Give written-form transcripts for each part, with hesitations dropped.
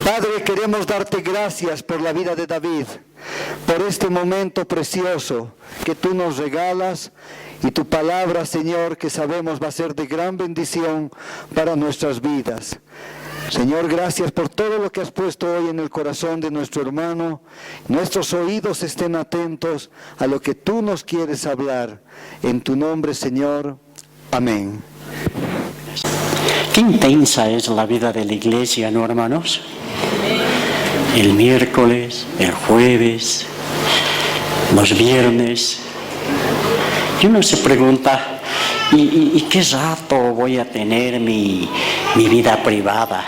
Padre, queremos darte gracias por la vida de David, por este momento precioso que tú nos regalas y tu palabra, Señor, que sabemos va a ser de gran bendición para nuestras vidas. Señor, gracias por todo lo que has puesto hoy en el corazón de nuestro hermano. Nuestros oídos estén atentos a lo que tú nos quieres hablar. En tu nombre, Señor. Amén. Qué intensa es la vida de la iglesia, ¿no, hermanos? El miércoles, el jueves, los viernes. Y uno se pregunta, ¿y qué rato voy a tener mi vida privada?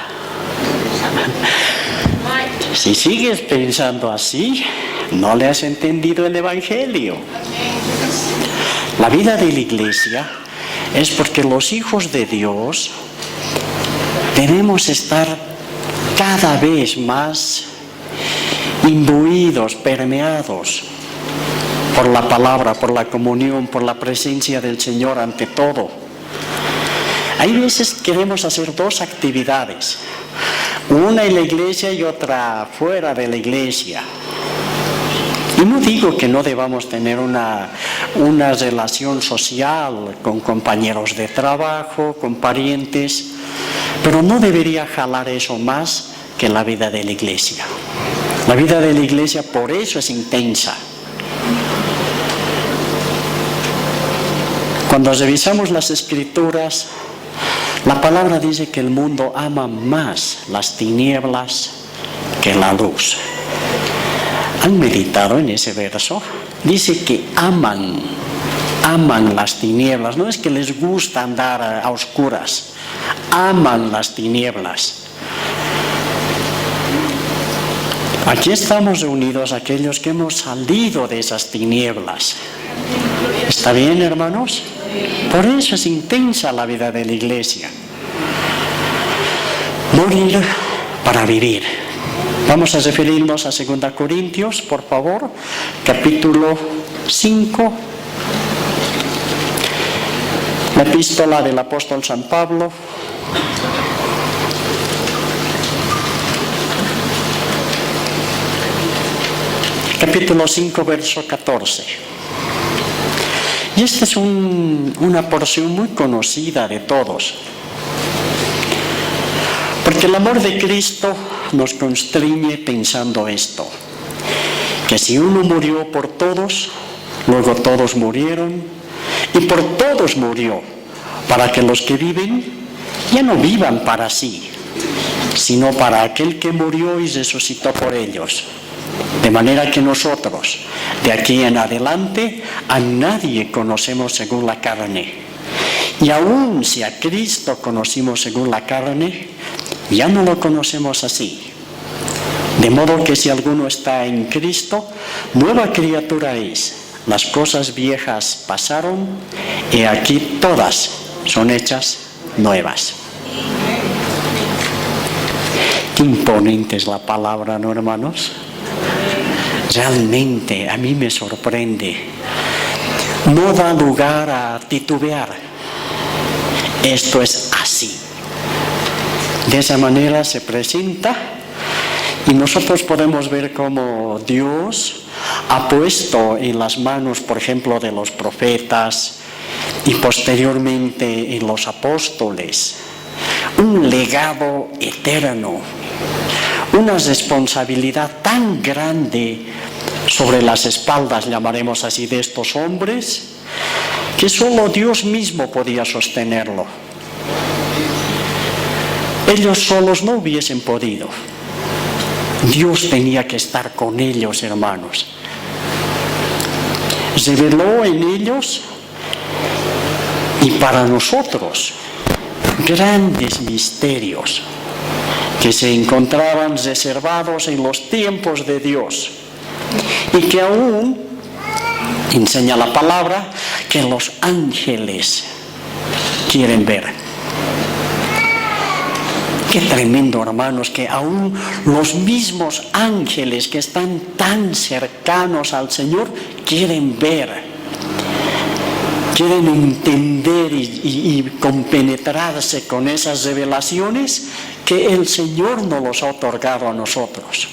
Si sigues pensando así, no le has entendido el Evangelio. La vida de la iglesia es porque los hijos de Dios debemos estar cada vez más imbuidos, permeados por la palabra, por la comunión, por la presencia del Señor ante todo. Hay veces que queremos hacer dos actividades, una en la iglesia y otra fuera de la iglesia. Y no digo que no debamos tener una relación social con compañeros de trabajo, con parientes, pero no debería jalar eso más que la vida de la iglesia. La vida de la iglesia por eso es intensa. Cuando revisamos las Escrituras, la palabra dice que el mundo ama más las tinieblas que la luz. ¿Han meditado en ese verso? Dice que aman las tinieblas. No es que les gusta andar a oscuras, aman las tinieblas. Aquí estamos reunidos aquellos que hemos salido de esas tinieblas. ¿Está bien, hermanos? Por eso es intensa la vida de la iglesia. Morir para vivir. Vamos a referirnos a 2 Corintios, por favor, capítulo 5. La epístola del apóstol San Pablo. Capítulo 5, verso 14. Y esta es una porción muy conocida de todos. Porque el amor de Cristo nos constriñe pensando esto, que si uno murió por todos, luego todos murieron, y por todos murió, para que los que viven ya no vivan para sí, sino para aquel que murió y resucitó por ellos. De manera que nosotros, de aquí en adelante, a nadie conocemos según la carne. Y aun si a Cristo conocimos según la carne, ya no lo conocemos así. De modo que si alguno está en Cristo, nueva criatura es. Las cosas viejas pasaron, y aquí todas son hechas nuevas. Qué imponente es la palabra, ¿no, hermanos? Realmente a mí me sorprende. No da lugar a titubear. Esto es así. De esa manera se presenta y nosotros podemos ver cómo Dios ha puesto en las manos, por ejemplo, de los profetas y posteriormente en los apóstoles, un legado eterno, una responsabilidad tan grande sobre las espaldas, llamaremos así, de estos hombres, que solo Dios mismo podía sostenerlo. Ellos solos no hubiesen podido. Dios tenía que estar con ellos, hermanos. Reveló en ellos y para nosotros grandes misterios que se encontraban reservados en los tiempos de Dios y que aún enseña la palabra que los ángeles quieren ver. Qué tremendo, hermanos, que aún los mismos ángeles que están tan cercanos al Señor quieren ver, quieren entender y compenetrarse con esas revelaciones que el Señor nos los ha otorgado a nosotros.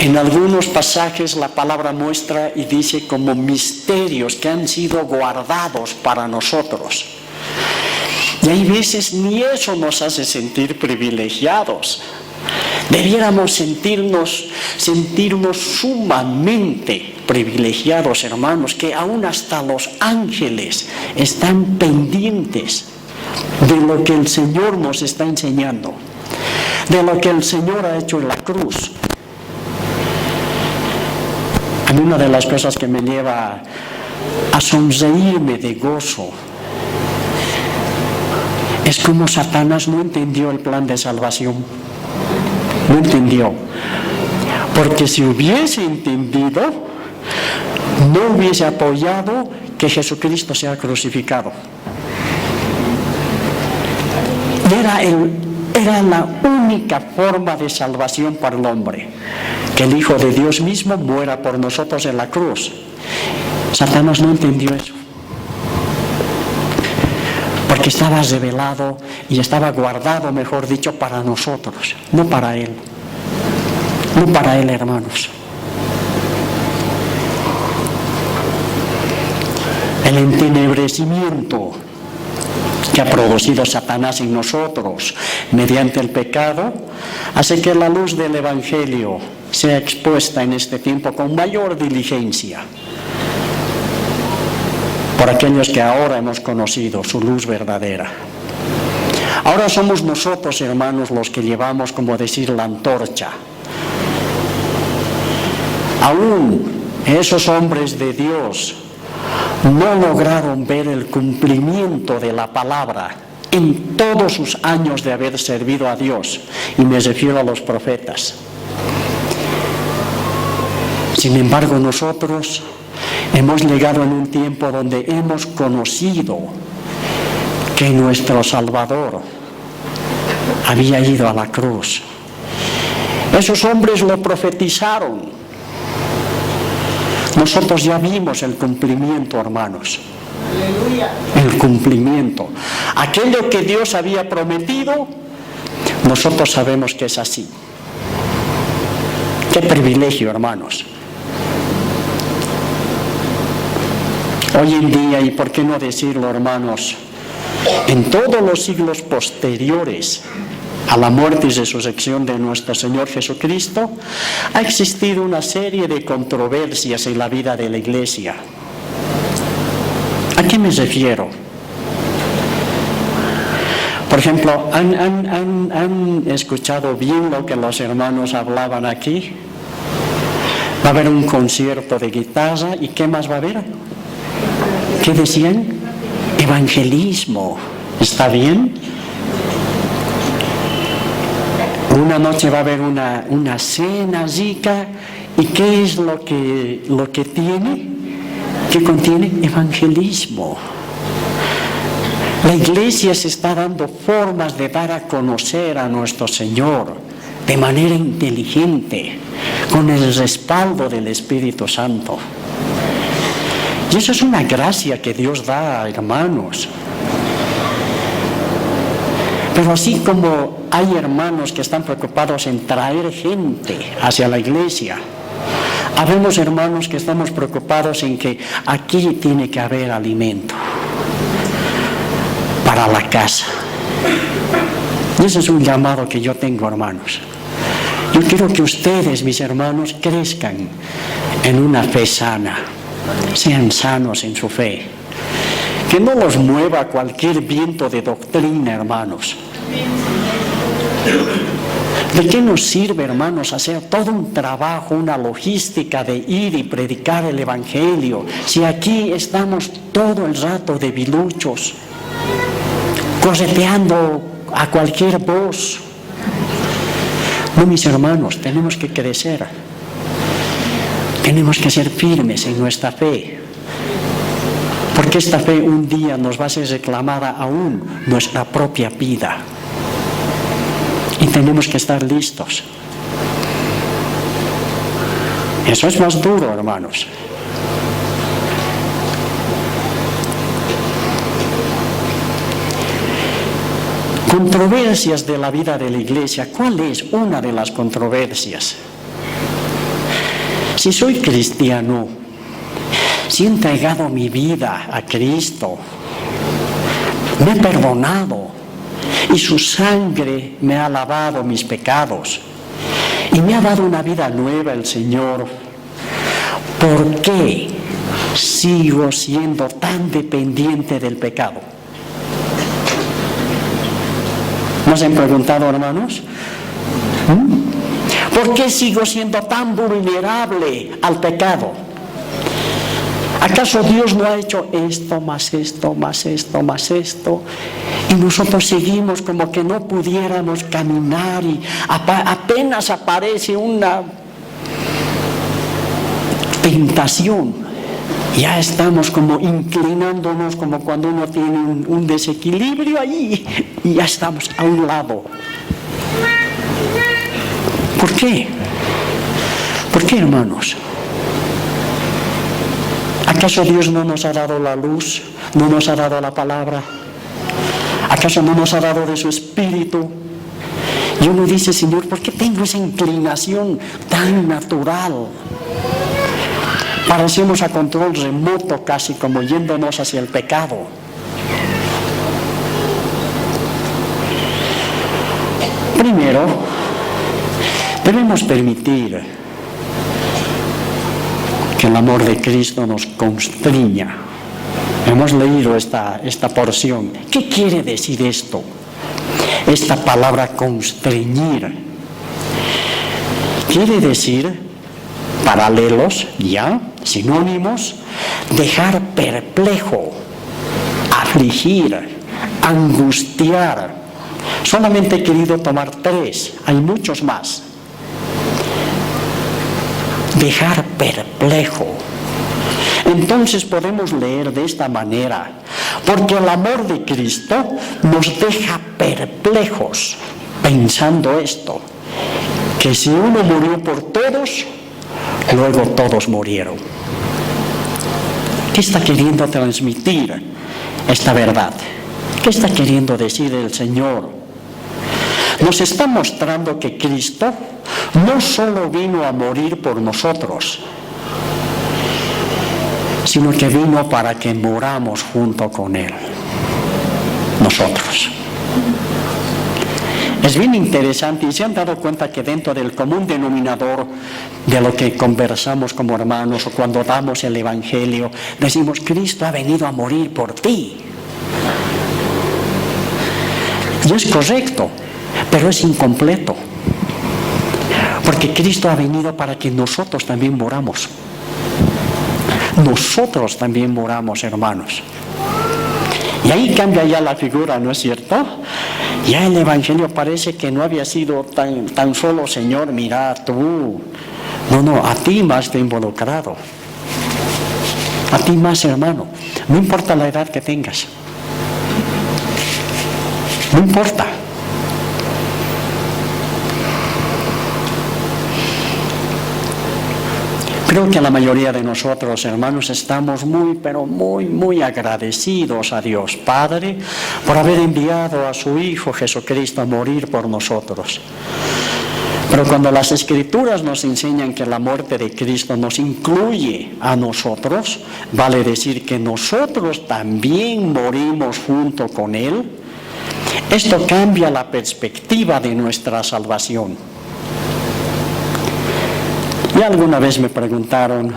En algunos pasajes la palabra muestra y dice como misterios que han sido guardados para nosotros. Y hay veces ni eso nos hace sentir privilegiados. Debiéramos sentirnos sumamente privilegiados, hermanos, que aún hasta los ángeles están pendientes de lo que el Señor nos está enseñando, de lo que el Señor ha hecho en la cruz. A mí una de las cosas que me lleva a sonreírme de gozo es como Satanás no entendió el plan de salvación. No entendió. Porque si hubiese entendido, no hubiese apoyado que Jesucristo sea crucificado. Era la única forma de salvación para el hombre, que el Hijo de Dios mismo muera por nosotros en la cruz. Satanás no entendió eso, porque estaba revelado y estaba guardado, mejor dicho, para nosotros, no para él. No para él, hermanos. El entenebrecimiento que ha producido Satanás en nosotros mediante el pecado hace que la luz del Evangelio sea expuesta en este tiempo con mayor diligencia por aquellos que ahora hemos conocido su luz verdadera. Ahora somos nosotros, hermanos, los que llevamos, como decir, la antorcha. Aún esos hombres de Dios no lograron ver el cumplimiento de la palabra en todos sus años de haber servido a Dios, y me refiero a los profetas. Sin embargo, nosotros hemos llegado en un tiempo donde hemos conocido que nuestro Salvador había ido a la cruz. Esos hombres lo profetizaron. Nosotros ya vimos el cumplimiento, hermanos. ¡Aleluya! El cumplimiento. Aquello que Dios había prometido, nosotros sabemos que es así. ¡Qué privilegio, hermanos! Hoy en día, y por qué no decirlo, hermanos, en todos los siglos posteriores a la muerte y resurrección de nuestro Señor Jesucristo, ha existido una serie de controversias en la vida de la Iglesia. ¿A qué me refiero? Por ejemplo, ¿han escuchado bien lo que los hermanos hablaban aquí? Va a haber un concierto de guitarra, ¿y qué más va a haber? ¿Qué decían? Evangelismo. ¿Está bien? Una noche va a haber una cena rica, ¿y qué es lo que tiene? ¿Qué contiene? Evangelismo. La Iglesia se está dando formas de dar a conocer a nuestro Señor de manera inteligente, con el respaldo del Espíritu Santo. Y eso es una gracia que Dios da, hermanos. Pero así como hay hermanos que están preocupados en traer gente hacia la iglesia, habemos hermanos que estamos preocupados en que aquí tiene que haber alimento para la casa. Y ese es un llamado que yo tengo, hermanos. Yo quiero que ustedes, mis hermanos, crezcan en una fe sana, sean sanos en su fe. Que no los mueva cualquier viento de doctrina, hermanos. ¿De qué nos sirve, hermanos, hacer todo un trabajo, una logística de ir y predicar el Evangelio, si aquí estamos todo el rato debiluchos, correteando a cualquier voz? No, mis hermanos, tenemos que crecer. Tenemos que ser firmes en nuestra fe. Porque esta fe un día nos va a ser reclamada aún nuestra propia vida. Y tenemos que estar listos. Eso es más duro, hermanos. Controversias de la vida de la iglesia. ¿Cuál es una de las controversias? Si soy cristiano, si he entregado mi vida a Cristo, me he perdonado y su sangre me ha lavado mis pecados y me ha dado una vida nueva el Señor, ¿por qué sigo siendo tan dependiente del pecado? ¿No se han preguntado, hermanos? ¿Por qué sigo siendo tan vulnerable al pecado? ¿Acaso Dios no ha hecho esto, más esto, más esto, más esto? Y nosotros seguimos como que no pudiéramos caminar y apenas aparece una tentación, ya estamos como inclinándonos, como cuando uno tiene un desequilibrio ahí y ya estamos a un lado. ¿Por qué? ¿Por qué, hermanos? ¿Acaso Dios no nos ha dado la luz? ¿No nos ha dado la palabra? ¿Acaso no nos ha dado de su espíritu? Y uno dice, Señor, ¿por qué tengo esa inclinación tan natural? Parecemos a control remoto, casi como yéndonos hacia el pecado. Primero, debemos permitir que el amor de Cristo nos constriña. Hemos leído esta porción. ¿Qué quiere decir esto? Esta palabra constreñir. Quiere decir, paralelos, ya, sinónimos, dejar perplejo, afligir, angustiar. Solamente he querido tomar 3, hay muchos más. Dejar perplejo. Entonces podemos leer de esta manera, porque el amor de Cristo nos deja perplejos, pensando esto, que si uno murió por todos, luego todos murieron. ¿Qué está queriendo transmitir esta verdad? ¿Qué está queriendo decir el Señor? Nos está mostrando que Cristo no solo vino a morir por nosotros, sino que vino para que moramos junto con Él, nosotros. Es bien interesante y se han dado cuenta que dentro del común denominador de lo que conversamos como hermanos o cuando damos el Evangelio, decimos, Cristo ha venido a morir por ti. Y es correcto, pero es incompleto. Porque Cristo ha venido para que nosotros también moramos. Nosotros también moramos, hermanos. Y ahí cambia ya la figura, ¿no es cierto? Ya el Evangelio parece que no había sido tan solo, Señor, mira tú. No, a ti más te he involucrado. A ti más, hermano. No importa la edad que tengas. No importa. Creo que la mayoría de nosotros, hermanos, estamos muy agradecidos a Dios Padre por haber enviado a su Hijo Jesucristo a morir por nosotros. Pero cuando las Escrituras nos enseñan que la muerte de Cristo nos incluye a nosotros, vale decir que nosotros también morimos junto con Él, esto cambia la perspectiva de nuestra salvación. Y alguna vez me preguntaron,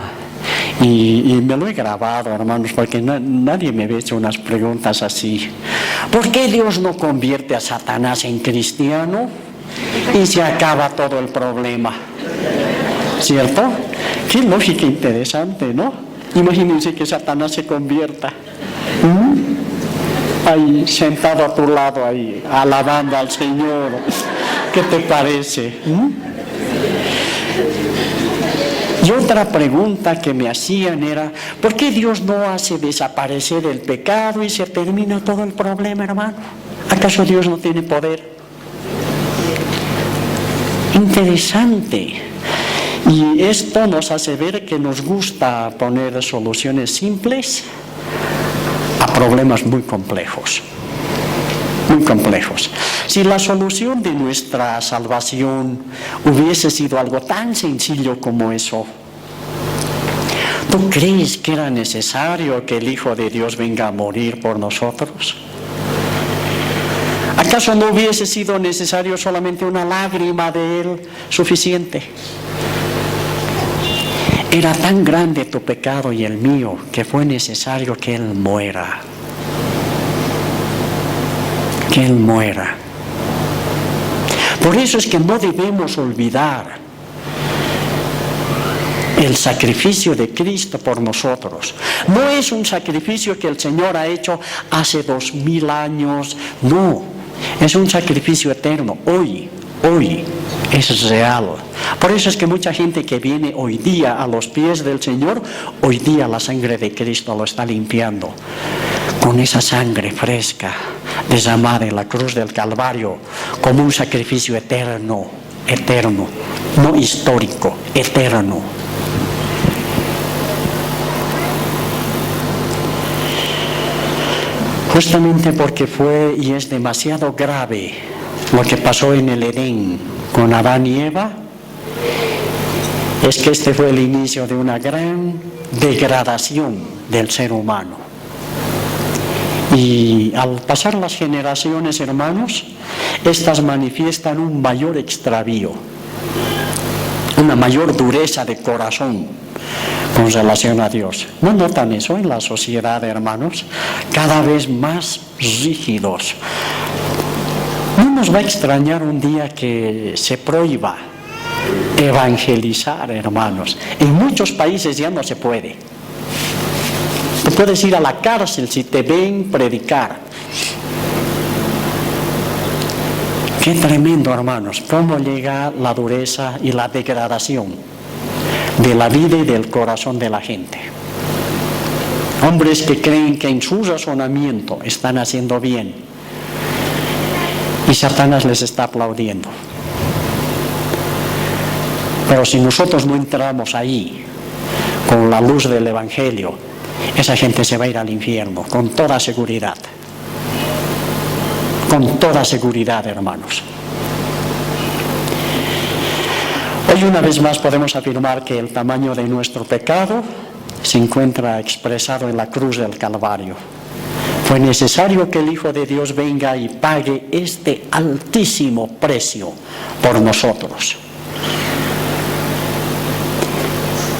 y me lo he grabado, hermanos, porque nadie me había hecho unas preguntas así. ¿Por qué Dios no convierte a Satanás en cristiano y se acaba todo el problema? ¿Cierto? Qué lógica interesante, ¿no? Imagínense que Satanás se convierta. Ahí, sentado a tu lado, ahí, alabando al Señor. ¿Qué te parece? Y otra pregunta que me hacían era, ¿por qué Dios no hace desaparecer el pecado y se termina todo el problema, hermano? ¿Acaso Dios no tiene poder? Interesante. Y esto nos hace ver que nos gusta poner soluciones simples a problemas muy complejos. muy complejos. Si la solución de nuestra salvación hubiese sido algo tan sencillo como eso, ¿tú crees que era necesario que el Hijo de Dios venga a morir por nosotros? ¿Acaso no hubiese sido necesario solamente una lágrima de Él suficiente? Era tan grande tu pecado y el mío que fue necesario que Él muera. Que Él muera. Por eso es que no debemos olvidar el sacrificio de Cristo por nosotros. No es un sacrificio que el Señor ha hecho hace 2000 años, no, es un sacrificio eterno, hoy es real. Por eso es que mucha gente que viene hoy día a los pies del Señor, hoy día la sangre de Cristo lo está limpiando. Con esa sangre fresca, derramada en la cruz del Calvario, como un sacrificio eterno, no histórico, eterno. Justamente porque fue y es demasiado grave lo que pasó en el Edén con Adán y Eva, es que este fue el inicio de una gran degradación del ser humano. Y al pasar las generaciones, hermanos, estas manifiestan un mayor extravío, una mayor dureza de corazón con relación a Dios. ¿No notan eso en la sociedad, hermanos? Cada vez más rígidos. No nos va a extrañar un día que se prohíba evangelizar, hermanos. En muchos países ya no se puede. Tú puedes ir a la cárcel si te ven predicar. Qué tremendo, hermanos, cómo llega la dureza y la degradación de la vida y del corazón de la gente. Hombres que creen que en su razonamiento están haciendo bien y Satanás les está aplaudiendo. Pero si nosotros no entramos ahí con la luz del Evangelio, esa gente se va a ir al infierno con toda seguridad. Con toda seguridad, hermanos. Hoy una vez más podemos afirmar que el tamaño de nuestro pecado se encuentra expresado en la cruz del Calvario. Fue necesario que el Hijo de Dios venga y pague este altísimo precio por nosotros.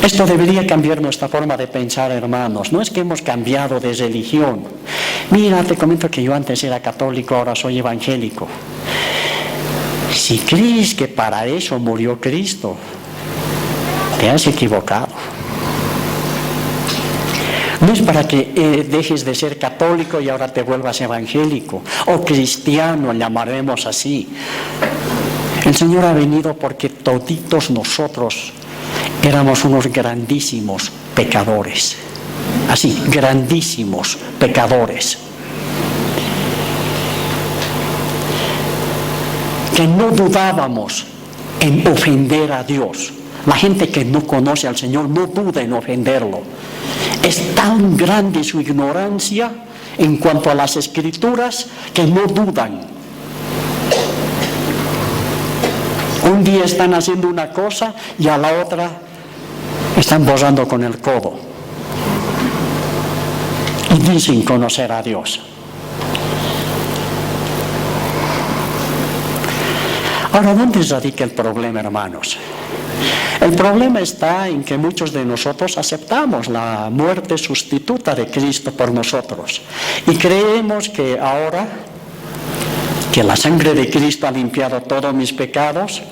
Esto debería cambiar nuestra forma de pensar, hermanos. No es que hemos cambiado de religión. Mira, te comento que yo antes era católico, ahora soy evangélico. Si crees que para eso murió Cristo, te has equivocado. No es para que dejes de ser católico y ahora te vuelvas evangélico o cristiano, llamaremos así. El Señor ha venido porque toditos nosotros éramos unos grandísimos pecadores. Así, grandísimos pecadores. Que no dudábamos en ofender a Dios. La gente que no conoce al Señor no duda en ofenderlo. Es tan grande su ignorancia en cuanto a las Escrituras que no dudan. Un día están haciendo una cosa y a la otra están borrando con el codo. Y dicen conocer a Dios. Ahora, ¿dónde radica el problema, hermanos? El problema está en que muchos de nosotros aceptamos la muerte sustituta de Cristo por nosotros y creemos que ahora que la sangre de Cristo ha limpiado todos mis pecados,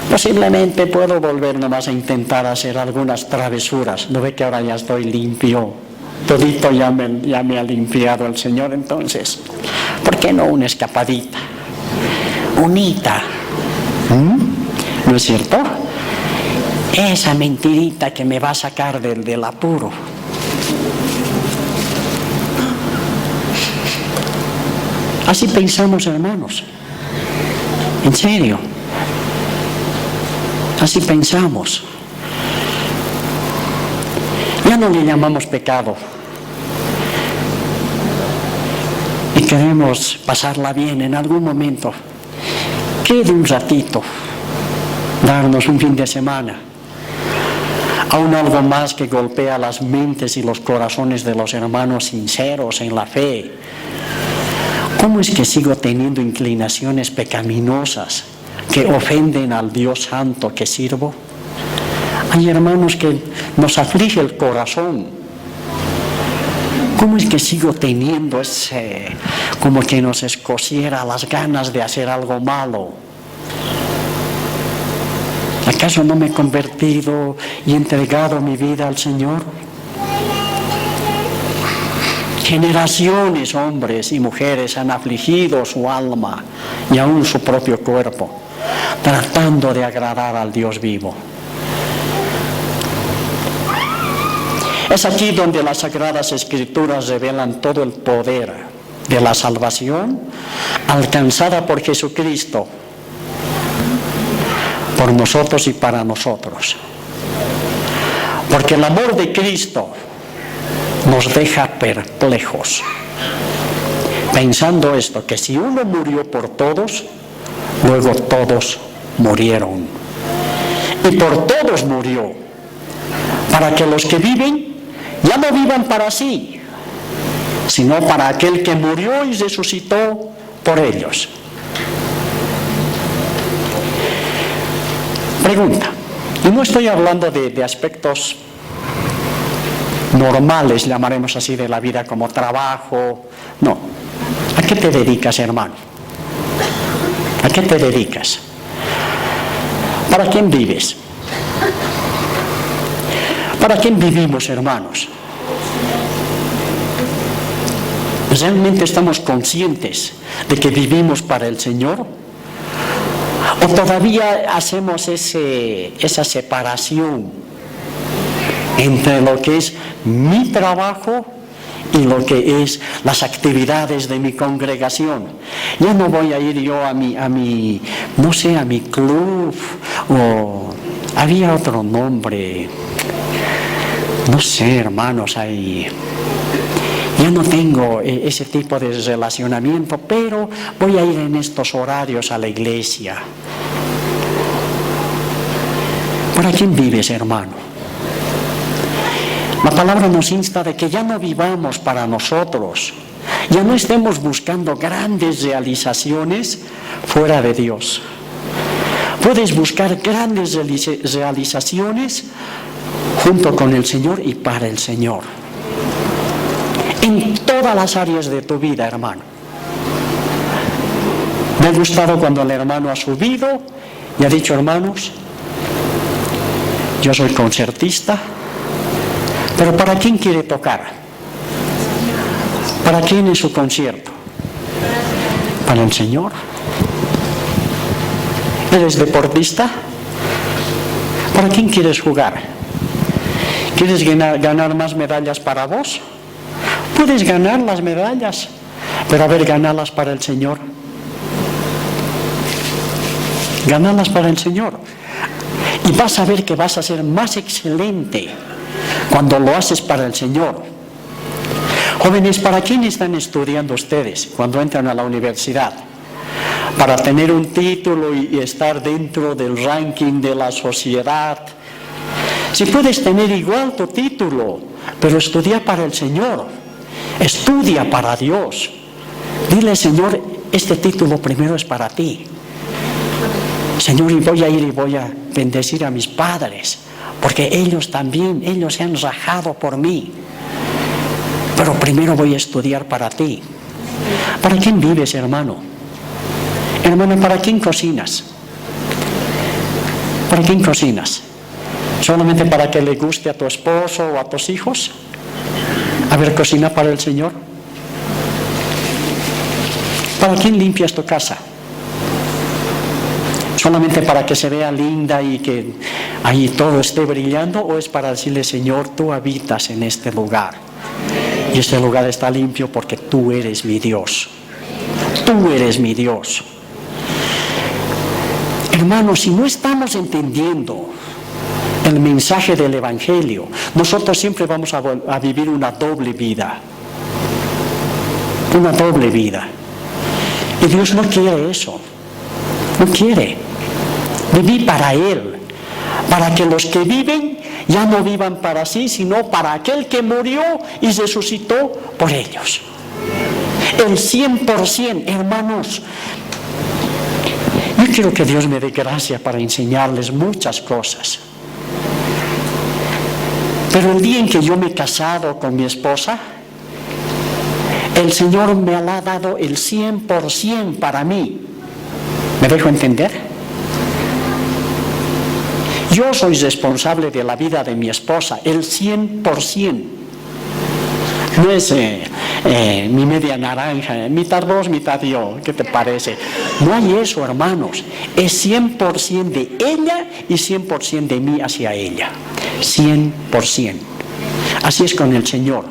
posiblemente puedo volver nomás a intentar hacer algunas travesuras. ¿No ve que ahora ya estoy limpio? Todito ya me ha limpiado el Señor, entonces, ¿por qué no una escapadita? Unita. ¿No es cierto? Esa mentirita que me va a sacar del apuro. Así pensamos, hermanos. En serio. Así pensamos. Ya no le llamamos pecado. Y y queremos pasarla bien en algún momento, quede un ratito, darnos un fin de semana, aún algo más que golpea las mentes y los corazones de los hermanos sinceros en la fe. ¿Cómo es que sigo teniendo inclinaciones pecaminosas que ofenden al Dios Santo que sirvo? Hay hermanos que nos aflige el corazón. ¿Cómo es que sigo teniendo como que nos escociera las ganas de hacer algo malo? ¿Acaso no me he convertido y entregado mi vida al Señor? Generaciones, hombres y mujeres, han afligido su alma y aún su propio cuerpo, tratando de agradar al Dios vivo. Es aquí donde las Sagradas Escrituras revelan todo el poder de la salvación alcanzada por Jesucristo, por nosotros y para nosotros. Porque el amor de Cristo nos deja perplejos, pensando esto, que si uno murió por todos, luego todos murieron. Y por todos murió, para que los que viven ya no vivan para sí, sino para aquel que murió y resucitó por ellos. Pregunta, y no estoy hablando de aspectos normales, llamaremos así, de la vida como trabajo, no. ¿A qué te dedicas, hermano? ¿A qué te dedicas? ¿Para quién vives? ¿Para quién vivimos, hermanos? ¿Realmente estamos conscientes de que vivimos para el Señor? ¿O todavía hacemos esa separación entre lo que es mi trabajo y lo que es las actividades de mi congregación? Ya no voy a ir yo a mi club, o había otro nombre, no sé, hermanos, ahí ya no tengo ese tipo de relacionamiento, pero voy a ir en estos horarios a la iglesia. ¿Para quién vives, hermano? La palabra nos insta de que ya no vivamos para nosotros, ya no estemos buscando grandes realizaciones fuera de Dios. Puedes buscar grandes realizaciones junto con el Señor y para el Señor, en todas las áreas de tu vida, hermano. Me ha gustado cuando el hermano ha subido y ha dicho: hermanos, yo soy concertista, pero ¿para quién quiere tocar? ¿Para quién es su concierto? ¿Para el Señor? ¿Eres deportista? ¿Para quién quieres jugar? ¿Quieres ganar más medallas para vos? Puedes ganar las medallas, pero a ver, ganarlas para el Señor. Ganarlas para el Señor. Y vas a ver que vas a ser más excelente cuando lo haces para el Señor. Jóvenes, ¿para quién están estudiando ustedes cuando entran a la universidad? ¿Para tener un título y estar dentro del ranking de la sociedad? Si puedes tener igual tu título, pero estudia para el Señor, estudia para Dios. Dile: Señor, este título primero es para ti. Señor, y voy a ir y voy a bendecir a mis padres, porque ellos se han rajado por mí. Pero primero voy a estudiar para ti. ¿Para quién vives, hermano? Hermano, ¿para quién cocinas? ¿Para quién cocinas? ¿Solamente para que le guste a tu esposo o a tus hijos? A ver, cocina para el Señor. ¿Para quién limpias tu casa? ¿Solamente para que se vea linda y que ahí todo esté brillando? ¿O es para decirle: Señor, tú habitas en este lugar y este lugar está limpio porque tú eres mi Dios? Tú eres mi Dios. Hermanos, si no estamos entendiendo el mensaje del Evangelio, nosotros siempre vamos a vivir una doble vida. una doble vida. Y Dios no quiere eso. No quiere. Vivir para Él, para que los que viven ya no vivan para sí, sino para aquel que murió y resucitó por ellos. El 100%, hermanos. Yo quiero que Dios me dé gracia para enseñarles muchas cosas. Pero el día en que yo me he casado con mi esposa, el Señor me ha dado el 100% para mí. ¿Me dejo entender? Yo soy responsable de la vida de mi esposa, el 100%. No es mi media naranja, mitad vos, mitad yo, ¿qué te parece? No hay eso, hermanos. Es 100% de ella y 100% de mí hacia ella. 100%. Así es con el Señor.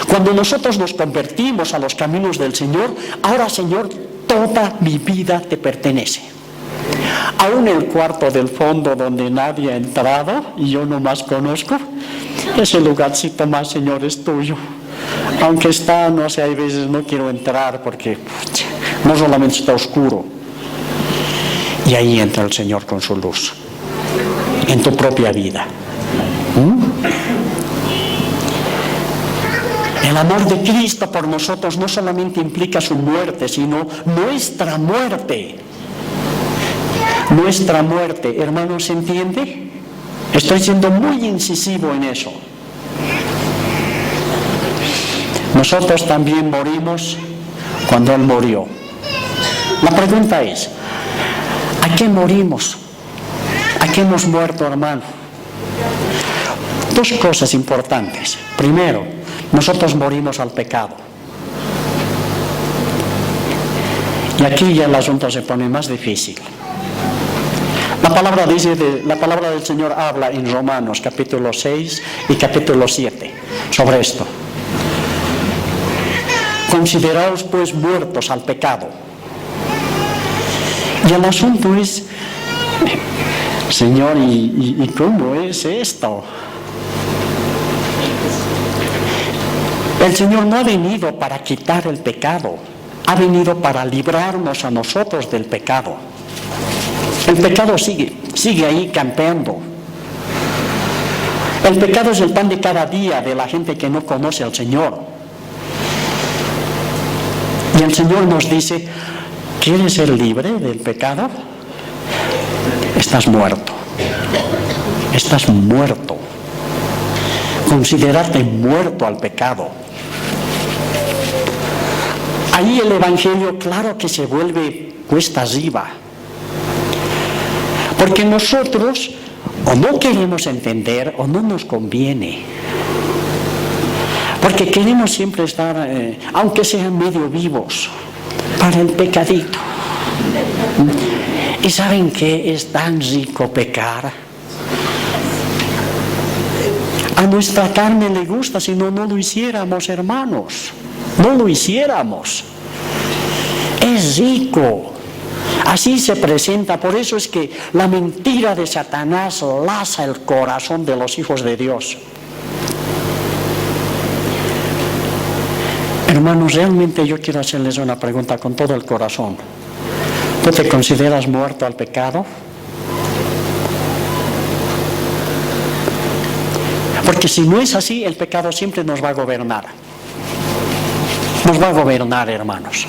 Cuando nosotros nos convertimos a los caminos del Señor, ahora, Señor, toda mi vida te pertenece. Aún el cuarto del fondo donde nadie ha entrado y yo nomás conozco, ese lugarcito más, Señor, es tuyo. Aunque está, no sé, hay veces no quiero entrar porque no solamente está oscuro. Y ahí entra el Señor con su luz, en tu propia vida. El amor de Cristo por nosotros no solamente implica su muerte, sino nuestra muerte. Nuestra muerte, hermanos, ¿se entiende? Estoy siendo muy incisivo en eso. Nosotros también morimos cuando Él murió. La pregunta es, ¿a qué morimos? ¿A qué hemos muerto, hermano? Dos cosas importantes. Primero, nosotros morimos al pecado. Y aquí ya el asunto se pone más difícil. La palabra del Señor habla en Romanos capítulo 6 y capítulo 7 sobre esto. Consideraos pues muertos al pecado. Y el asunto es, Señor, ¿y cómo es esto? El Señor no ha venido para quitar el pecado, ha venido para librarnos a nosotros del pecado. El pecado sigue ahí campeando. El pecado es el pan de cada día de la gente que no conoce al Señor. Y el Señor nos dice, ¿quieres ser libre del pecado? Estás muerto. Estás muerto. Considérate muerto al pecado. Ahí el Evangelio, claro que se vuelve cuesta arriba. Porque nosotros o no queremos entender o no nos conviene. Porque queremos siempre estar, aunque sean medio vivos, para el pecadito. ¿Y saben qué? Es tan rico pecar. A nuestra carne le gusta, si no, no lo hiciéramos, hermanos. No lo hiciéramos. Es rico. Así se presenta. Por eso es que la mentira de Satanás laza el corazón de los hijos de Dios. Hermanos, realmente yo quiero hacerles una pregunta con todo el corazón. ¿Tú te consideras muerto al pecado? Porque si no es así, el pecado siempre nos va a gobernar. Nos va a gobernar, hermanos.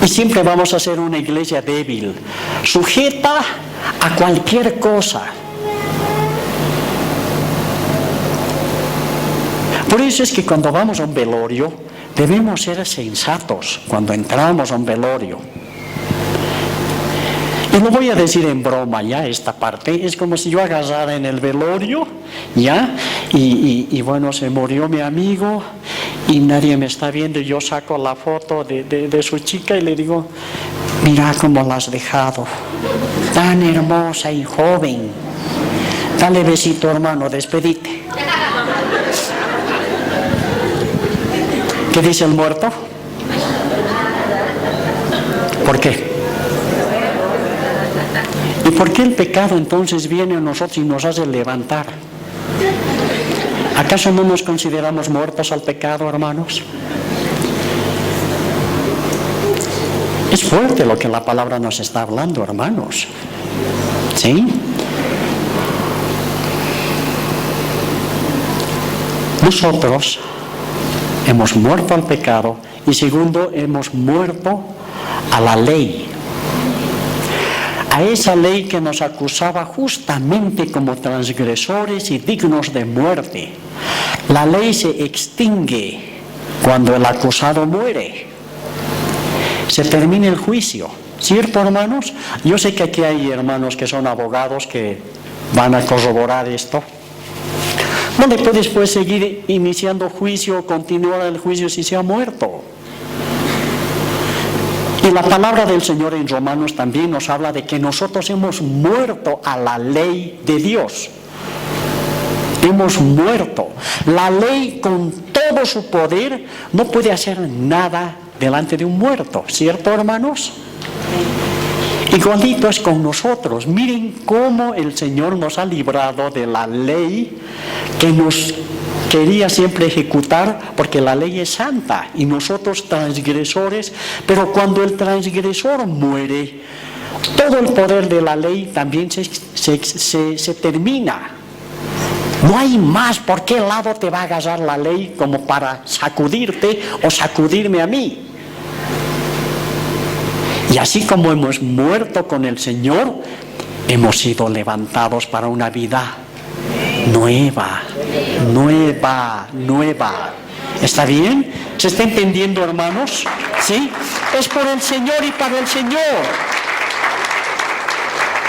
Y siempre vamos a ser una iglesia débil, sujeta a cualquier cosa. Por eso es que cuando vamos a un velorio, debemos ser sensatos cuando entramos a un velorio. Y lo voy a decir en broma ya, esta parte. Es como si yo agarrara en el velorio, ya, y bueno, se murió mi amigo y nadie me está viendo. Y yo saco la foto de su chica y le digo, mira cómo la has dejado, tan hermosa y joven. Dale besito, hermano, despedite. ¿Qué dice el muerto? ¿Por qué? ¿Y por qué el pecado entonces viene a nosotros y nos hace levantar? ¿Acaso no nos consideramos muertos al pecado, hermanos? Es fuerte lo que la palabra nos está hablando, hermanos. ¿Sí? Nosotros hemos muerto al pecado y segundo, hemos muerto a la ley. A esa ley que nos acusaba justamente como transgresores y dignos de muerte. La ley se extingue cuando el acusado muere. Se termina el juicio. ¿Cierto, hermanos? Yo sé que aquí hay hermanos que son abogados que van a corroborar esto. No le puedes pues seguir iniciando juicio o continuar el juicio si se ha muerto. Y la palabra del Señor en Romanos también nos habla de que nosotros hemos muerto a la ley de Dios. Hemos muerto. La ley con todo su poder no puede hacer nada delante de un muerto. ¿Cierto, hermanos? Igualito es con nosotros. Miren cómo el Señor nos ha librado de la ley que nos quería siempre ejecutar, porque la ley es santa y nosotros transgresores. Pero cuando el transgresor muere, todo el poder de la ley también se termina. No hay más por qué lado te va a agarrar la ley como para sacudirte o sacudirme a mí. Y así como hemos muerto con el Señor, hemos sido levantados para una vida nueva. ¿Está bien? ¿Se está entendiendo, hermanos? ¿Sí? Es por el Señor y para el Señor.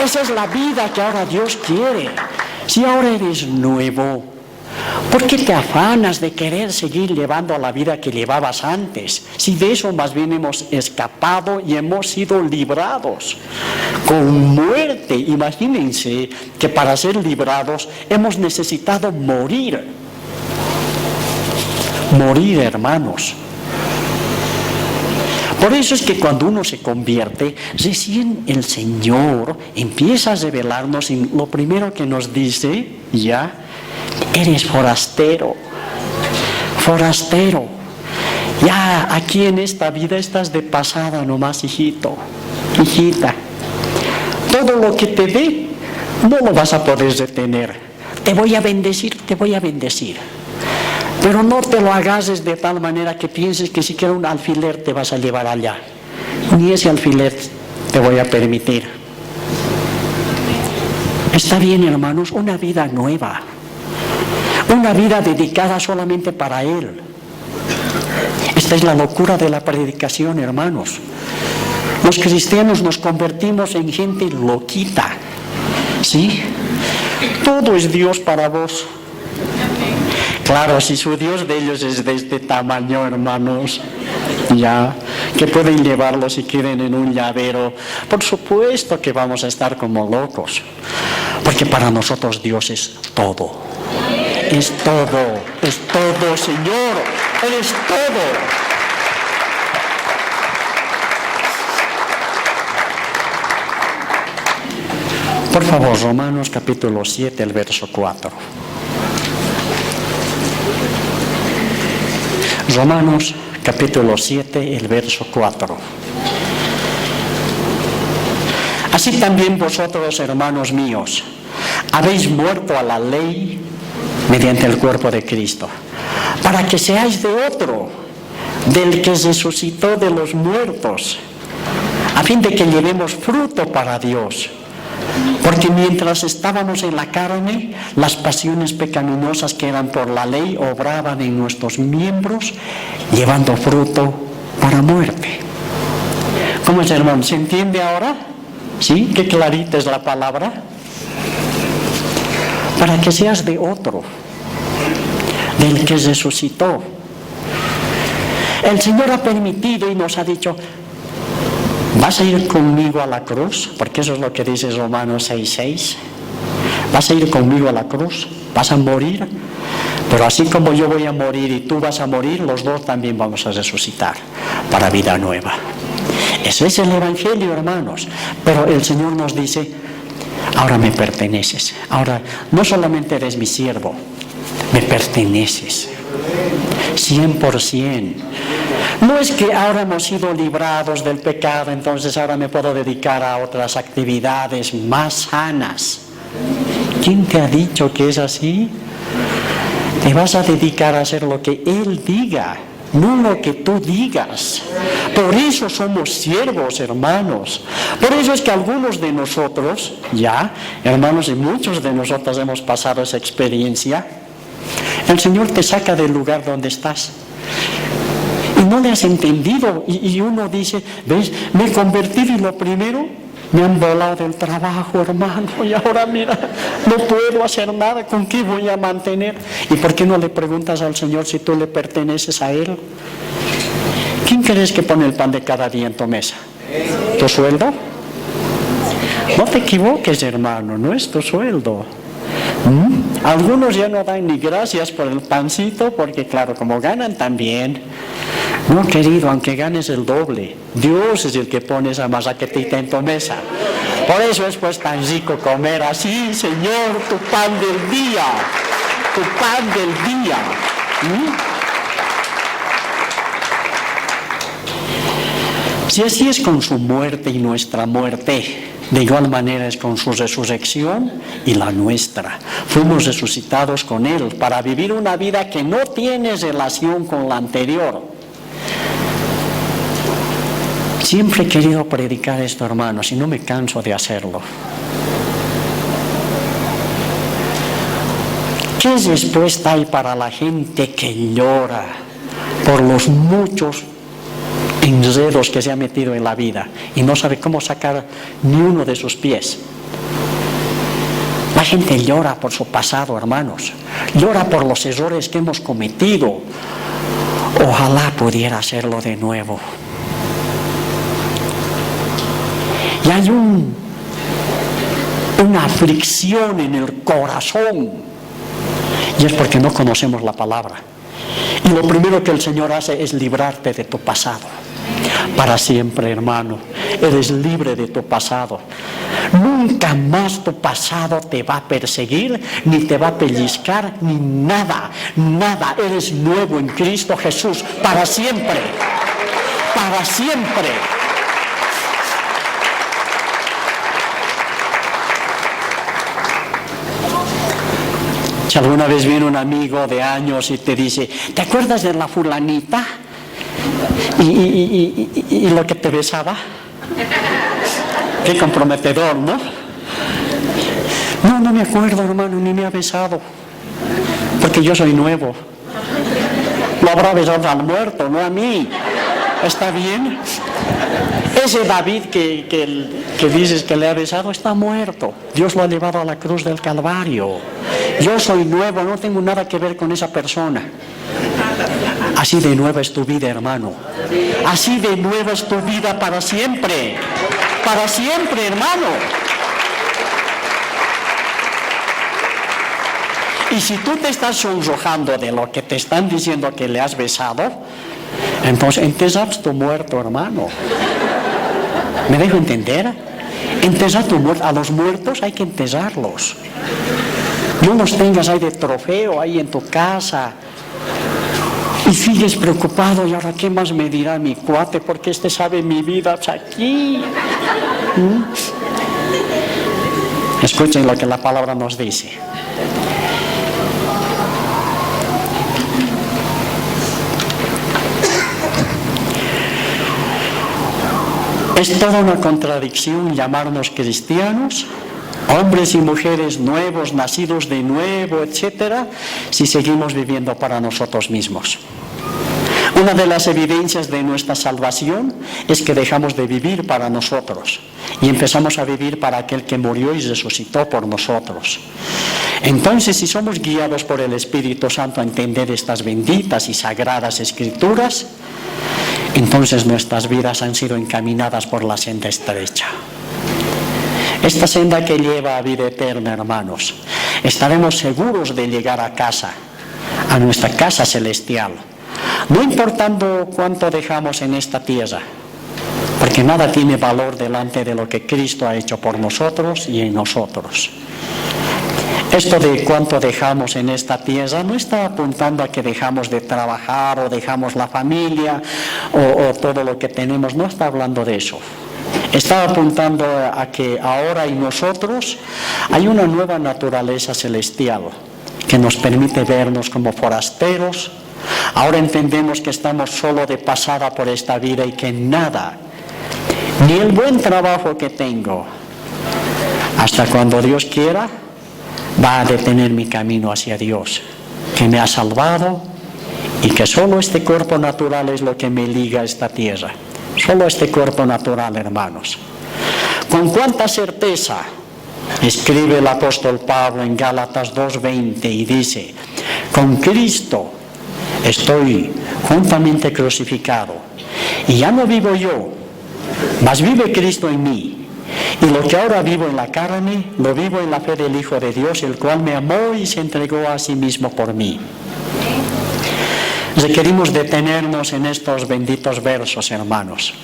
Esa es la vida que ahora Dios quiere. Si ahora eres nuevo, ¿por qué te afanas de querer seguir llevando la vida que llevabas antes? Si de eso más bien hemos escapado y hemos sido librados con muerte. Imagínense que para ser librados hemos necesitado morir. Morir, hermanos. Por eso es que cuando uno se convierte, recién el Señor empieza a revelarnos y lo primero que nos dice, ya, eres forastero. Forastero. Ya aquí en esta vida estás de pasada nomás, hijito, hijita. Todo lo que te dé, no lo vas a poder retener. Te voy a bendecir, te voy a bendecir. Pero no te lo agarres de tal manera que pienses que siquiera un alfiler te vas a llevar allá. Ni ese alfiler te voy a permitir. Está bien, hermanos, una vida nueva. Una vida dedicada solamente para Él. Esta es la locura de la predicación, hermanos. Los cristianos nos convertimos en gente loquita. ¿Sí? Todo es Dios para vos. Claro, si su Dios de ellos es de este tamaño, hermanos, ya, que pueden llevarlo si quieren en un llavero, por supuesto que vamos a estar como locos, porque para nosotros Dios es todo. Es todo, Señor, eres todo. Por favor, Romanos capítulo 7, el verso 4. Romanos capítulo 7, el verso 4. Así también vosotros, hermanos míos, habéis muerto a la ley mediante el cuerpo de Cristo, para que seáis de otro, del que resucitó de los muertos, a fin de que llevemos fruto para Dios. Porque mientras estábamos en la carne, las pasiones pecaminosas que eran por la ley obraban en nuestros miembros, llevando fruto para muerte. ¿Cómo es, hermano? ¿Se entiende ahora? ¿Sí? ¿Qué clarita es la palabra? Para que seas de otro, del que resucitó. El Señor ha permitido y nos ha dicho: ¿vas a ir conmigo a la cruz? Porque eso es lo que dice Romanos 6:6. ¿Vas a ir conmigo a la cruz? ¿Vas a morir? Pero así como yo voy a morir y tú vas a morir, los dos también vamos a resucitar para vida nueva. Ese es el Evangelio, hermanos. Pero el Señor nos dice: ahora me perteneces. Ahora no solamente eres mi siervo, me perteneces. 100%. No es que ahora hemos sido librados del pecado, entonces ahora me puedo dedicar a otras actividades más sanas. ¿Quién te ha dicho que es así? Te vas a dedicar a hacer lo que Él diga, no lo que tú digas. Por eso somos siervos, hermanos. Por eso es que algunos de nosotros, hermanos, y muchos de nosotros hemos pasado esa experiencia. El Señor te saca del lugar donde estás. Y no le has entendido. Y uno dice, ¿ves? Me he convertido y lo primero, me han volado del trabajo, hermano. Y ahora mira, no puedo hacer nada. ¿Con qué voy a mantener? ¿Y por qué no le preguntas al Señor si tú le perteneces a Él? ¿Quién crees que pone el pan de cada día en tu mesa? ¿Tu sueldo? No te equivoques, hermano, no es tu sueldo. Algunos ya no dan ni gracias por el pancito porque, claro, como ganan también. No, querido, aunque ganes el doble, Dios es el que pone esa masaquetita en tu mesa. Por eso es pues tan rico comer así, Señor, tu pan del día, tu pan del día. Si así es con su muerte y nuestra muerte, de igual manera es con su resurrección y la nuestra. Fuimos resucitados con Él para vivir una vida que no tiene relación con la anterior. Siempre he querido predicar esto, hermanos, y no me canso de hacerlo. ¿Qué respuesta hay para la gente que llora por los muchos enredos que se ha metido en la vida y no sabe cómo sacar ni uno de sus pies? La gente llora por su pasado, hermanos. Llora por los errores que hemos cometido. Ojalá pudiera hacerlo de nuevo. Y hay una aflicción en el corazón. Y es porque no conocemos la palabra. Y lo primero que el Señor hace es librarte de tu pasado. Para siempre, hermano. Eres libre de tu pasado. Nunca más tu pasado te va a perseguir, ni te va a pellizcar, ni nada. Nada. Eres nuevo en Cristo Jesús. Para siempre. Para siempre. Si alguna vez viene un amigo de años y te dice, ¿te acuerdas de la fulanita? Y lo que te besaba. Qué comprometedor, ¿no? No me acuerdo, hermano, ni me ha besado. Porque yo soy nuevo. Lo habrá besado al muerto, no a mí. ¿Está bien? Ese David que dices que le ha besado está muerto. Dios lo ha llevado a la cruz del Calvario. Yo soy nuevo, no tengo nada que ver con esa persona. Así de nueva es tu vida, hermano. Así de nueva es tu vida para siempre. Para siempre, hermano. Y si tú te estás sonrojando de lo que te están diciendo que le has besado, entonces enterras tu muerto, hermano. ¿Me dejo entender? Enterrar tu muerto. A los muertos hay que enterrarlos. No los tengas ahí de trofeo, ahí en tu casa. Y sigues preocupado, y ahora qué más me dirá mi cuate, porque este sabe mi vida aquí. Escuchen lo que la palabra nos dice. Es toda una contradicción llamarnos cristianos, hombres y mujeres nuevos, nacidos de nuevo, etcétera, si seguimos viviendo para nosotros mismos. Una de las evidencias de nuestra salvación es que dejamos de vivir para nosotros y empezamos a vivir para aquel que murió y resucitó por nosotros. Entonces, si somos guiados por el Espíritu Santo a entender estas benditas y sagradas Escrituras, entonces nuestras vidas han sido encaminadas por la senda estrecha. Esta senda que lleva a vida eterna, hermanos, estaremos seguros de llegar a casa, a nuestra casa celestial, no importando cuánto dejamos en esta tierra, porque nada tiene valor delante de lo que Cristo ha hecho por nosotros y en nosotros. Esto de cuánto dejamos en esta tierra no está apuntando a que dejamos de trabajar o dejamos la familia o todo lo que tenemos, no está hablando de eso. Está apuntando a que ahora en nosotros hay una nueva naturaleza celestial que nos permite vernos como forasteros. Ahora entendemos que estamos solo de pasada por esta vida y que nada, ni el buen trabajo que tengo, hasta cuando Dios quiera, va a detener mi camino hacia Dios, que me ha salvado y que solo este cuerpo natural es lo que me liga a esta tierra. Solo este cuerpo natural, hermanos. Con cuánta certeza escribe el apóstol Pablo en Gálatas 2:20 y dice: con Cristo estoy juntamente crucificado, y ya no vivo yo, mas vive Cristo en mí. Y lo que ahora vivo en la carne, lo vivo en la fe del Hijo de Dios, el cual me amó y se entregó a sí mismo por mí. Requerimos detenernos en estos benditos versos, hermanos,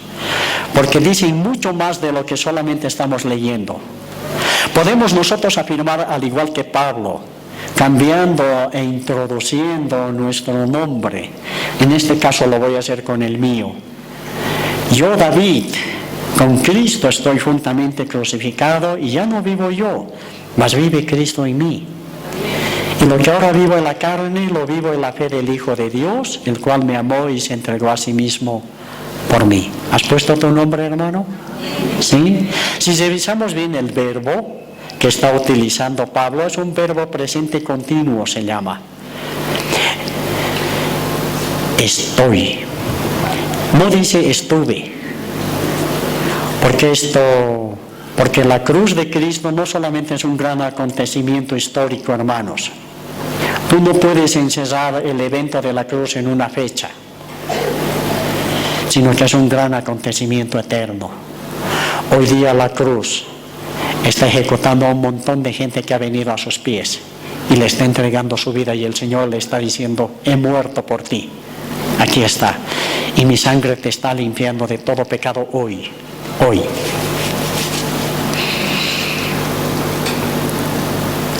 porque dicen mucho más de lo que solamente estamos leyendo. Podemos nosotros afirmar, al igual que Pablo, cambiando e introduciendo nuestro nombre. En este caso lo voy a hacer con el mío. Yo, David, con Cristo estoy juntamente crucificado y ya no vivo yo, mas vive Cristo en mí. Y lo que ahora vivo en la carne, lo vivo en la fe del Hijo de Dios, el cual me amó y se entregó a sí mismo por mí. ¿Has puesto tu nombre, hermano? ¿Sí? Si revisamos bien el verbo que está utilizando Pablo, es un verbo presente continuo, se llama. Estoy. No dice estuve. Porque la cruz de Cristo no solamente es un gran acontecimiento histórico, hermanos. Tú no puedes encerrar el evento de la cruz en una fecha, sino que es un gran acontecimiento eterno. Hoy día la cruz está ejecutando a un montón de gente que ha venido a sus pies y le está entregando su vida, y el Señor le está diciendo: he muerto por ti, aquí está, y mi sangre te está limpiando de todo pecado hoy.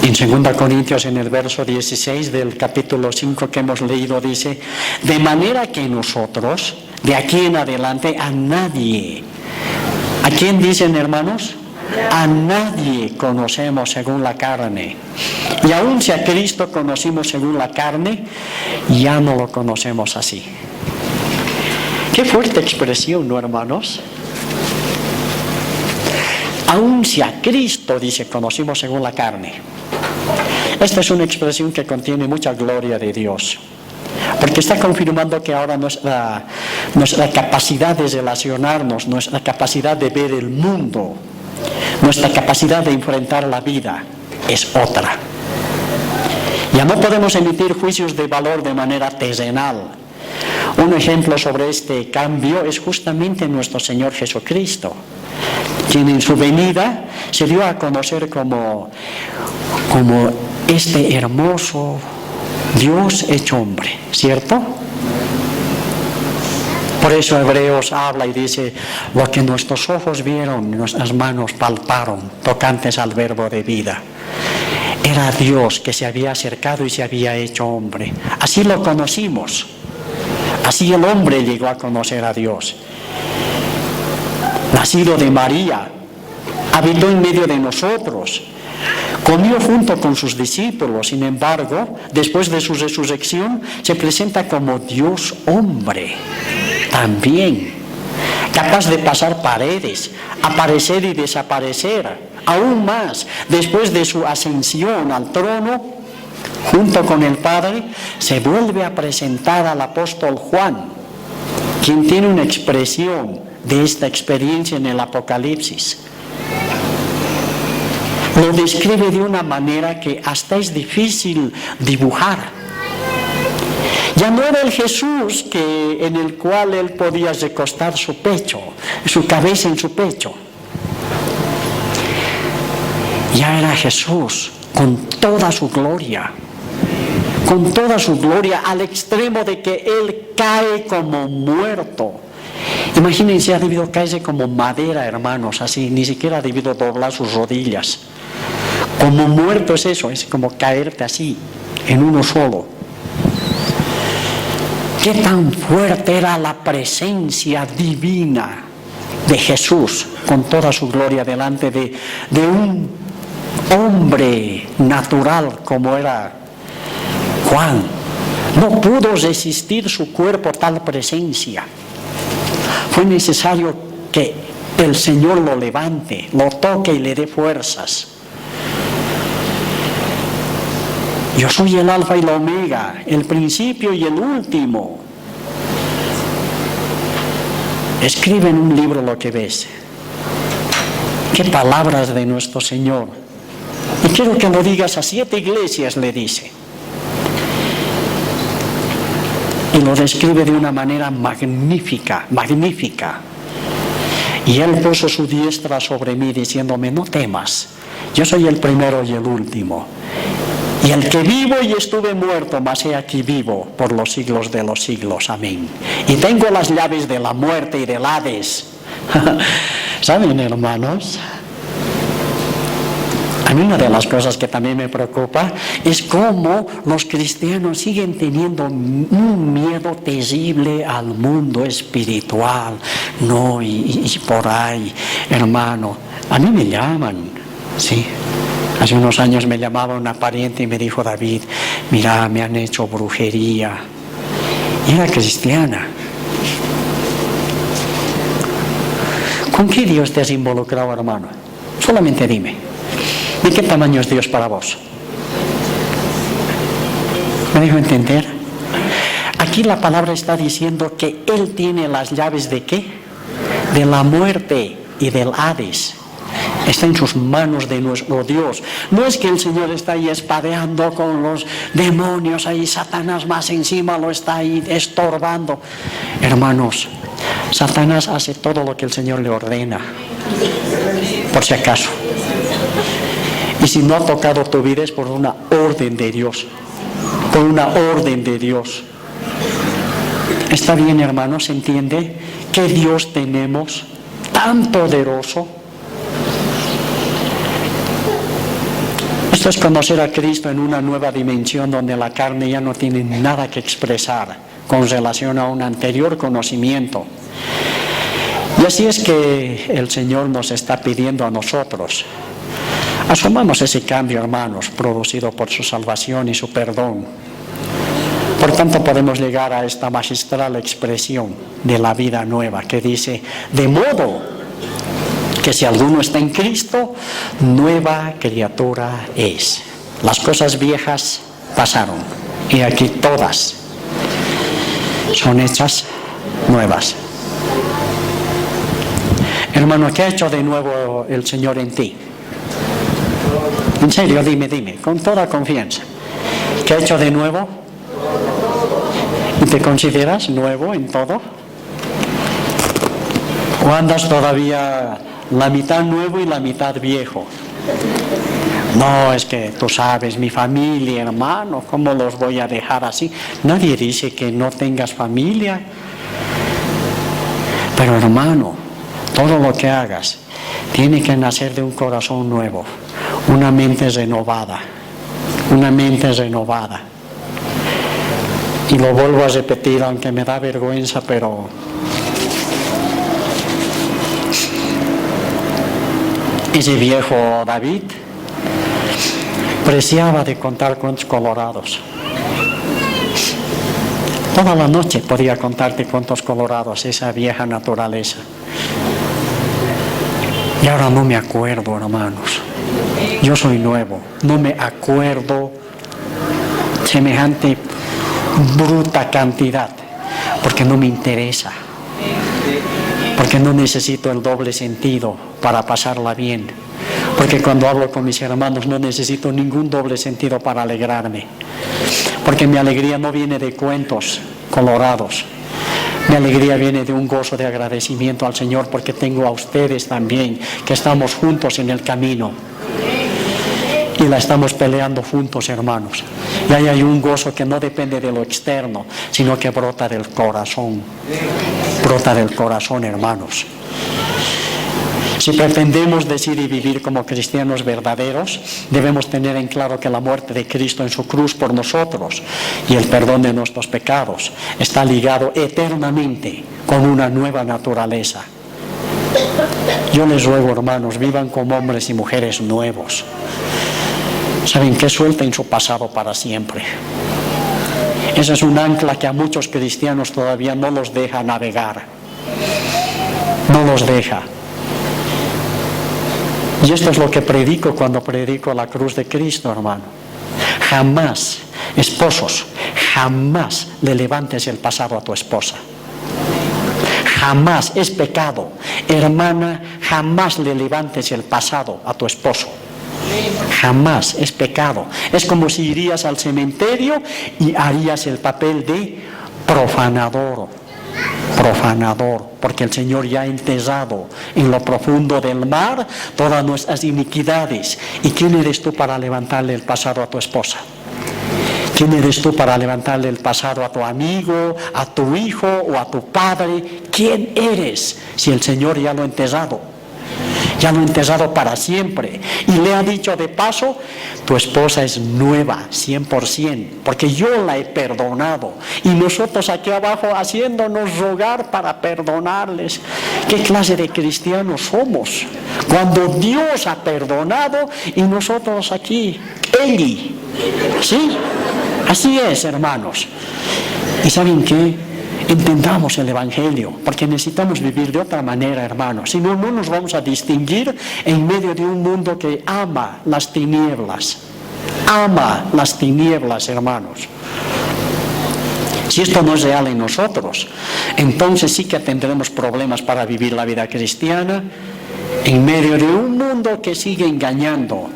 En 2 Corintios, en el verso 16 del capítulo 5 que hemos leído, dice: de manera que nosotros, de aquí en adelante, a nadie, ¿a quién dicen, hermanos? A nadie conocemos según la carne. Y aun si a Cristo conocimos según la carne, ya no lo conocemos así. Qué fuerte expresión, ¿no, hermanos? Aun si a Cristo, dice, conocimos según la carne. Esta es una expresión que contiene mucha gloria de Dios, porque está confirmando que ahora nuestra capacidad de relacionarnos, nuestra capacidad de ver el mundo, nuestra capacidad de enfrentar la vida es otra. Ya no podemos emitir juicios de valor de manera terrenal. Un ejemplo sobre este cambio es justamente nuestro Señor Jesucristo, quien en su venida se dio a conocer como este hermoso Dios hecho hombre, ¿cierto? Por eso Hebreos habla y dice: lo que nuestros ojos vieron, nuestras manos palparon, tocantes al verbo de vida. Era Dios que se había acercado y se había hecho hombre. Así lo conocimos. Así el hombre llegó a conocer a Dios. Nacido de María, habitó en medio de nosotros, comió junto con sus discípulos. Sin embargo, después de su resurrección, se presenta como Dios hombre también, capaz de pasar paredes, aparecer y desaparecer. Aún más, después de su ascensión al trono, junto con el Padre, se vuelve a presentar al apóstol Juan, quien tiene una expresión de esta experiencia en el Apocalipsis. Lo describe de una manera que hasta es difícil dibujar. Ya no era el Jesús en el cual él podía recostar su pecho, su cabeza en su pecho. Ya era Jesús con toda su gloria, al extremo de que él cae como muerto. Imagínense, ha debido caerse como madera, hermanos, así, ni siquiera ha debido doblar sus rodillas. Como muerto es eso, es como caerte así, en uno solo. Qué tan fuerte era la presencia divina de Jesús con toda su gloria delante de un hombre natural como era Juan. No pudo resistir su cuerpo tal presencia. Fue necesario que el Señor lo levante, lo toque y le dé fuerzas. Yo soy el alfa y la omega, el principio y el último. Escribe en un libro lo que ves. Qué palabras de nuestro Señor. Y quiero que lo digas a 7 iglesias, le dice. Y lo describe de una manera magnífica, magnífica. Y Él puso su diestra sobre mí diciéndome, no temas, yo soy el primero y el último. Y el que vivo y estuve muerto, mas he aquí vivo por los siglos de los siglos. Amén. Y tengo las llaves de la muerte y del Hades. ¿Saben, hermanos? A mí una de las cosas que también me preocupa es cómo los cristianos siguen teniendo un miedo terrible al mundo espiritual. No, y por ahí, hermano, a mí me llaman, sí. Hace unos años me llamaba una pariente y me dijo, David, mira, me han hecho brujería. Y era cristiana. ¿Con qué Dios te has involucrado, hermano? Solamente dime. ¿De qué tamaño es Dios para vos? ¿Me dejo entender? Aquí la palabra está diciendo que Él tiene las llaves ¿de qué? De la muerte y del Hades. Está en sus manos de nuestro Dios. No es que el Señor está ahí espadeando con los demonios, ahí Satanás más encima lo está ahí estorbando. Hermanos, Satanás hace todo lo que el Señor le ordena, por si acaso. Y si no ha tocado tu vida es por una orden de Dios, por una orden de Dios. ¿Está bien, hermanos? ¿Se entiende? ¿Qué Dios tenemos tan poderoso? Esto es conocer a Cristo en una nueva dimensión donde la carne ya no tiene nada que expresar con relación a un anterior conocimiento. Y así es que el Señor nos está pidiendo a nosotros. Asumamos ese cambio, hermanos, producido por su salvación y su perdón. Por tanto, podemos llegar a esta magistral expresión de la vida nueva que dice, de modo que si alguno está en Cristo, nueva criatura es. Las cosas viejas pasaron y aquí todas son hechas nuevas. Hermano, ¿qué ha hecho de nuevo el Señor en ti? En serio, dime, con toda confianza. ¿Qué ha hecho de nuevo? ¿Y te consideras nuevo en todo? ¿O andas todavía la mitad nuevo y la mitad viejo? No, es que tú sabes, mi familia, hermano, ¿cómo los voy a dejar así? Nadie dice que no tengas familia. Pero hermano, todo lo que hagas tiene que nacer de un corazón nuevo, una mente renovada, una mente renovada. Y lo vuelvo a repetir, aunque me da vergüenza, pero ese viejo David preciaba de contar cuentos colorados. Toda la noche podía contarte cuentos colorados, esa vieja naturaleza. Y ahora no me acuerdo, hermanos. Yo soy nuevo, no me acuerdo semejante bruta cantidad, porque no me interesa, porque no necesito el doble sentido para pasarla bien, porque cuando hablo con mis hermanos no necesito ningún doble sentido para alegrarme, porque mi alegría no viene de cuentos colorados. Mi alegría viene de un gozo de agradecimiento al Señor porque tengo a ustedes también, que estamos juntos en el camino y la estamos peleando juntos, hermanos. Y ahí hay un gozo que no depende de lo externo, sino que brota del corazón. Brota del corazón, hermanos. Si pretendemos decir y vivir como cristianos verdaderos, debemos tener en claro que la muerte de Cristo en su cruz por nosotros y el perdón de nuestros pecados está ligado eternamente con una nueva naturaleza. Yo les ruego, hermanos, vivan como hombres y mujeres nuevos. ¿Saben qué? Suelten su pasado para siempre. Esa es un ancla que a muchos cristianos todavía no los deja navegar. No los deja. Y esto es lo que predico cuando predico la cruz de Cristo, hermano. Jamás, esposos, jamás le levantes el pasado a tu esposa. Jamás, es pecado. Hermana, jamás le levantes el pasado a tu esposo. Jamás, es pecado. Es como si irías al cementerio y harías el papel de profanador, porque el Señor ya ha enterrado en lo profundo del mar todas nuestras iniquidades. ¿Y quién eres tú para levantarle el pasado a tu esposa? ¿Quién eres tú para levantarle el pasado a tu amigo, a tu hijo o a tu padre? ¿Quién eres si el Señor ya lo ha enterrado? Ya lo ha enterrado para siempre. Y le ha dicho de paso, tu esposa es nueva, 100%, porque yo la he perdonado. Y nosotros aquí abajo haciéndonos rogar para perdonarles. ¿Qué clase de cristianos somos? Cuando Dios ha perdonado y nosotros aquí, Eli. ¿Sí? Así es, hermanos. ¿Y saben qué? Entendamos el Evangelio, porque necesitamos vivir de otra manera, hermanos. Si no, no nos vamos a distinguir en medio de un mundo que ama las tinieblas. Ama las tinieblas, hermanos. Si esto no es real en nosotros, entonces sí que tendremos problemas para vivir la vida cristiana en medio de un mundo que sigue engañando,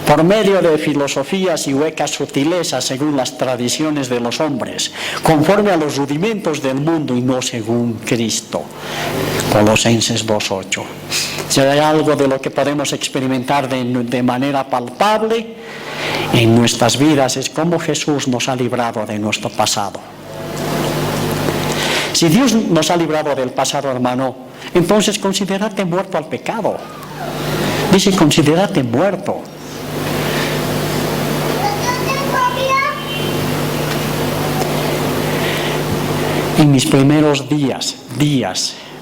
por medio de filosofías y huecas sutilezas según las tradiciones de los hombres, conforme a los rudimentos del mundo y no según Cristo. Colosenses 2:8. Si hay algo de lo que podemos experimentar de manera palpable en nuestras vidas es cómo Jesús nos ha librado de nuestro pasado. Si Dios nos ha librado del pasado, hermano, entonces considérate muerto al pecado. Dice, considérate muerto. En mis primeros días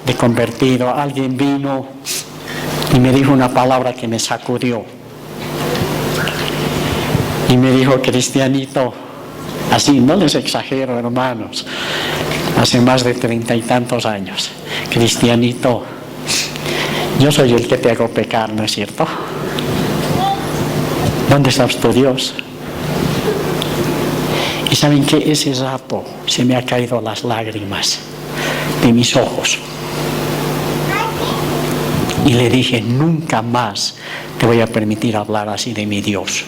de convertido, alguien vino y me dijo una palabra que me sacudió. Y me dijo, cristianito, así, no les exagero, hermanos, hace más de 30 y tantos años. Cristianito, yo soy el que te hago pecar, ¿no es cierto? ¿Dónde está tu Dios? Y saben que ese rato se me han caído las lágrimas de mis ojos. Y le dije, nunca más te voy a permitir hablar así de mi Dios.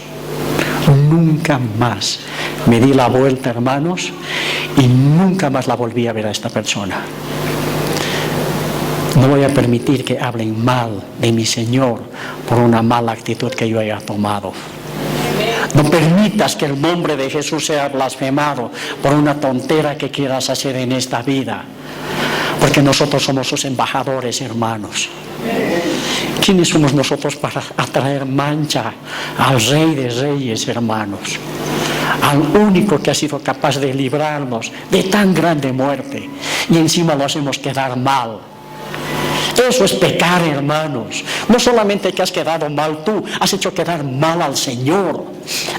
Nunca más. Me di la vuelta, hermanos, y nunca más la volví a ver a esta persona. No voy a permitir que hablen mal de mi Señor por una mala actitud que yo haya tomado. No permitas que el nombre de Jesús sea blasfemado por una tontera que quieras hacer en esta vida. Porque nosotros somos sus embajadores, hermanos. ¿Quiénes somos nosotros para atraer mancha al Rey de Reyes, hermanos? Al único que ha sido capaz de librarnos de tan grande muerte. Y encima lo hacemos quedar mal. Eso es pecar, hermanos. No solamente que has quedado mal tú, has hecho quedar mal al Señor.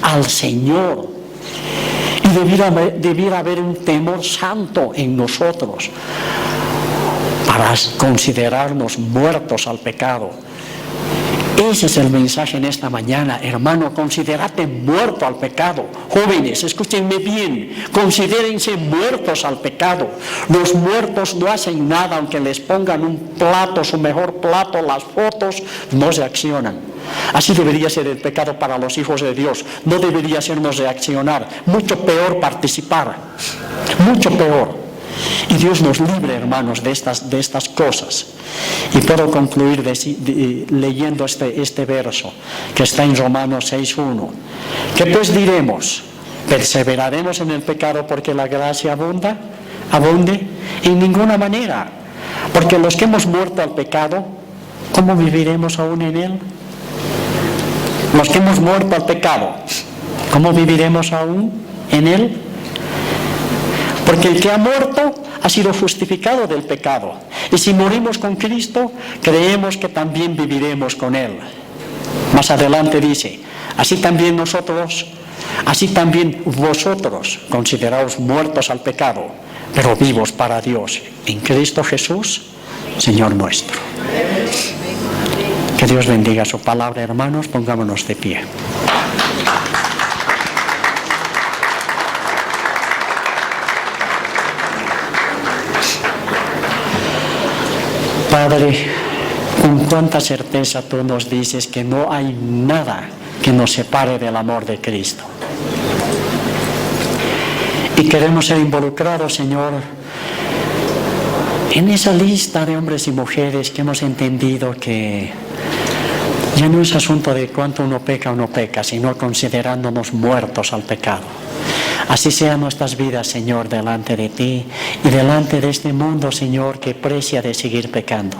Al Señor. Y debiera haber un temor santo en nosotros para considerarnos muertos al pecado. Ese es el mensaje en esta mañana, hermano. Considérate muerto al pecado. Jóvenes, escúchenme bien, considérense muertos al pecado. Los muertos no hacen nada, aunque les pongan un plato, su mejor plato, las fotos, no reaccionan. Así debería ser el pecado para los hijos de Dios. No debería sernos reaccionar, mucho peor participar, mucho peor. Y Dios nos libre, hermanos, de estas cosas. Y puedo concluir leyendo este verso que está en Romanos 6:1. ¿Qué pues diremos? ¿Perseveraremos en el pecado porque la gracia abunde? En ninguna manera. Porque los que hemos muerto al pecado, ¿cómo viviremos aún en Él? Los que hemos muerto al pecado, ¿cómo viviremos aún en Él? Porque el que ha muerto ha sido justificado del pecado. Y si morimos con Cristo, creemos que también viviremos con Él. Más adelante dice, así también vosotros consideraos muertos al pecado, pero vivos para Dios, en Cristo Jesús, Señor nuestro. Que Dios bendiga su palabra, hermanos, pongámonos de pie. Padre, con cuánta certeza tú nos dices que no hay nada que nos separe del amor de Cristo. Y queremos ser involucrados, Señor, en esa lista de hombres y mujeres que hemos entendido que ya no es asunto de cuánto uno peca o no peca, sino considerándonos muertos al pecado. Así sean nuestras vidas, Señor, delante de ti y delante de este mundo, Señor, que precia de seguir pecando.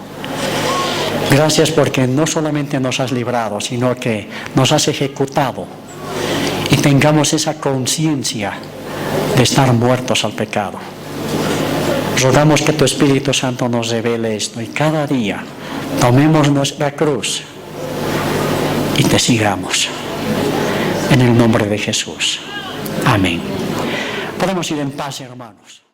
Gracias porque no solamente nos has librado, sino que nos has ejecutado y tengamos esa conciencia de estar muertos al pecado. Rogamos que tu Espíritu Santo nos revele esto y cada día tomemos nuestra cruz y te sigamos. En el nombre de Jesús. Amén. Podemos ir en paz, hermanos.